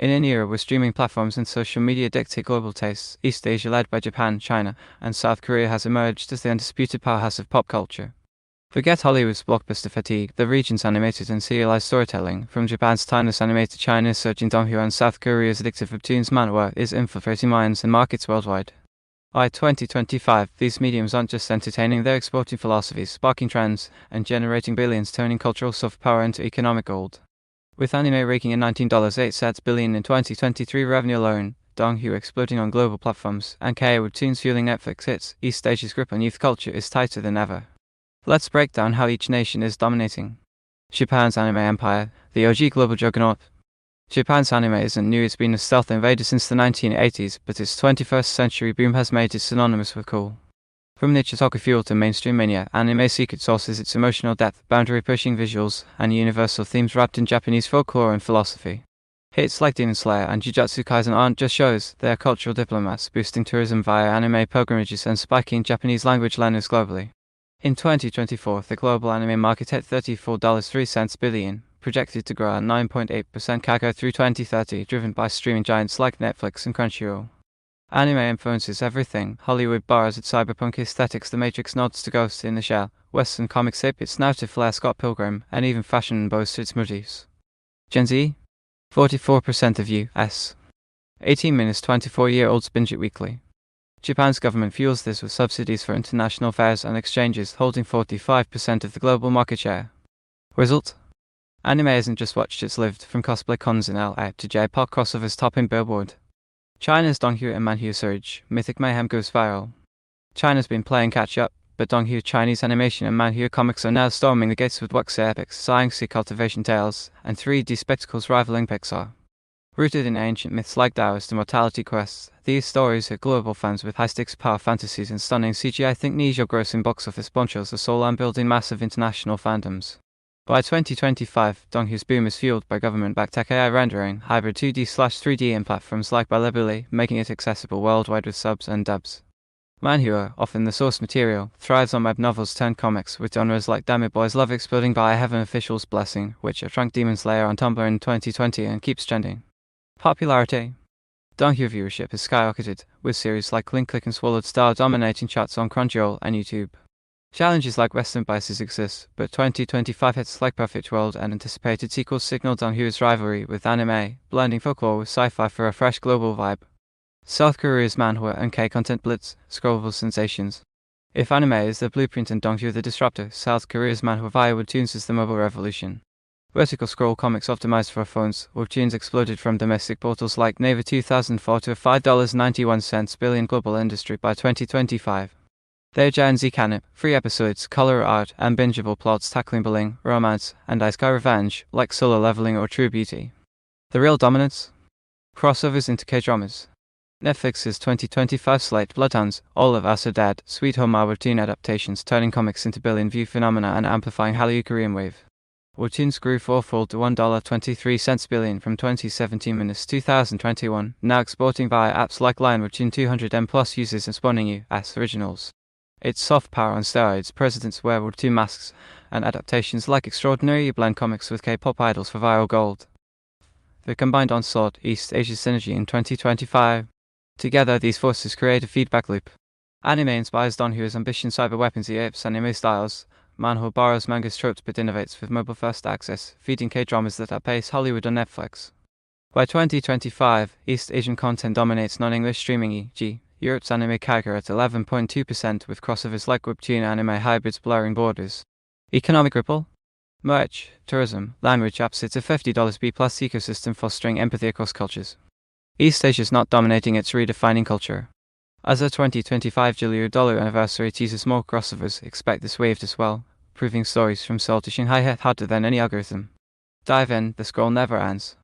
In an era where streaming platforms and social media dictate global tastes, East Asia, led by Japan, China, and South Korea, has emerged as the undisputed powerhouse of pop culture. Forget Hollywood's blockbuster fatigue, the region's animated and serialized storytelling, from Japan's timeless anime to China's surging Donghua and South Korea's addictive webtoons, Manhwa is infiltrating minds and markets worldwide. By 2025, these mediums aren't just entertaining, they're exporting philosophies, sparking trends, and generating billions, turning cultural soft power into economic gold. With anime raking in $19.08 billion in 2023 revenue alone, Donghua exploding on global platforms, and K-webtoons fueling Netflix hits, East Asia's grip on youth culture is tighter than ever. Let's break down how each nation is dominating. Japan's anime empire, the OG global juggernaut. Japan's anime isn't new, it's been a stealth invader since the 1980s, but its 21st century boom has made it synonymous with cool. From niche otaku fuel to mainstream mania, anime's secret sauce is its emotional depth, boundary-pushing visuals, and universal themes wrapped in Japanese folklore and philosophy. Hits like Demon Slayer and Jujutsu Kaisen aren't just shows, they are cultural diplomats, boosting tourism via anime pilgrimages and spiking Japanese language learners globally. In 2024, the global anime market hit $34.03 billion, projected to grow at 9.8% CAGR through 2030, driven by streaming giants like Netflix and Crunchyroll. Anime influences everything. Hollywood borrows its cyberpunk aesthetics, The Matrix nods to Ghost in the Shell, Western comics ape its narrative flair, Scott Pilgrim, and even fashion boasts its motifs. Gen Z? 44% of U.S. 18-24-year-olds binge it weekly. Japan's government fuels this with subsidies for international fairs and exchanges, holding 45% of the global market share. Result? Anime isn't just watched, it's lived, from cosplay cons in LA to J-pop crossovers topping Billboard. China's Donghua and Manhwa surge, Mythic Mayhem goes viral. China's been playing catch-up, but Donghua Chinese animation and Manhwa comics are now storming the gates with wuxia epics, xianxia cultivation tales, and 3D spectacles rivaling Pixar. Rooted in ancient myths like Taoist immortality quests, these stories hit global fans with high-stakes power fantasies and stunning CGI. Think Ne Zha grossing box office ponchos are soul and building massive international fandoms. By 2025, Donghua's boom is fueled by government-backed tech AI rendering, hybrid 2D/3D in platforms like Bilibili, making it accessible worldwide with subs and dubs. Manhua, often the source material, thrives on web novels turned comics, with genres like Damn It Boys Love exploding by Heaven Official's Blessing, which attracted Demon Slayer on Tumblr in 2020 and keeps trending. Popularity. Donghua viewership has skyrocketed, with series like Link Click and Swallowed Star dominating charts on Crunchyroll and YouTube. Challenges like Western biases exist, but 2025 hits like Perfect World and anticipated sequels signal Donghua's rivalry with anime, blending folklore with sci-fi for a fresh global vibe. South Korea's Manhwa and K-content Blitz, scrollable sensations. If anime is the blueprint and Donghua the disruptor, South Korea's Manhwa via webtoons is the mobile revolution. Vertical scroll comics optimized for phones, webtoons exploded from domestic portals like Naver 2004 to a $5.91 billion global industry by 2025. They're Gen Z canon, 3 episodes, color art, and bingeable plots tackling bullying, romance, and isekai revenge, like Solo Leveling or True Beauty. The real dominance? Crossovers into K-dramas. Netflix's 2025 slate, Bloodhounds, All of Us Are Dead, Sweet Home are webtoon adaptations, turning comics into billion-view phenomena and amplifying Hallyu Korean wave. Webtoons grew fourfold to $1.23 billion from 2017-2021, now exporting via apps like Line Webtoon 200M plus users and spawning U.S. originals. Its soft power on steroids, Presidents Wear Webtoon masks, and adaptations like Extraordinary blend comics with K-pop idols for viral gold. The combined onslaught, East Asia synergy in 2025. Together, these forces create a feedback loop. Anime inspires Donhua's ambition, cyber weapons apes anime styles. Manhwa borrows manga's tropes but innovates with mobile-first access, feeding K-dramas that outpace Hollywood on Netflix. By 2025, East Asian content dominates non-English streaming, e.g. Europe's anime CAGR at 11.2%, with crossovers like webtoon anime hybrids blurring borders. Economic ripple? Merch, tourism, language apps. It's a $50 B+ ecosystem fostering empathy across cultures. East Asia's not dominating, it's redefining culture. As the 2025 $1 anniversary teases more crossovers, expect this wave to swell, proving stories from Seoul to Shanghai hit harder than any algorithm. Dive in, the scroll never ends.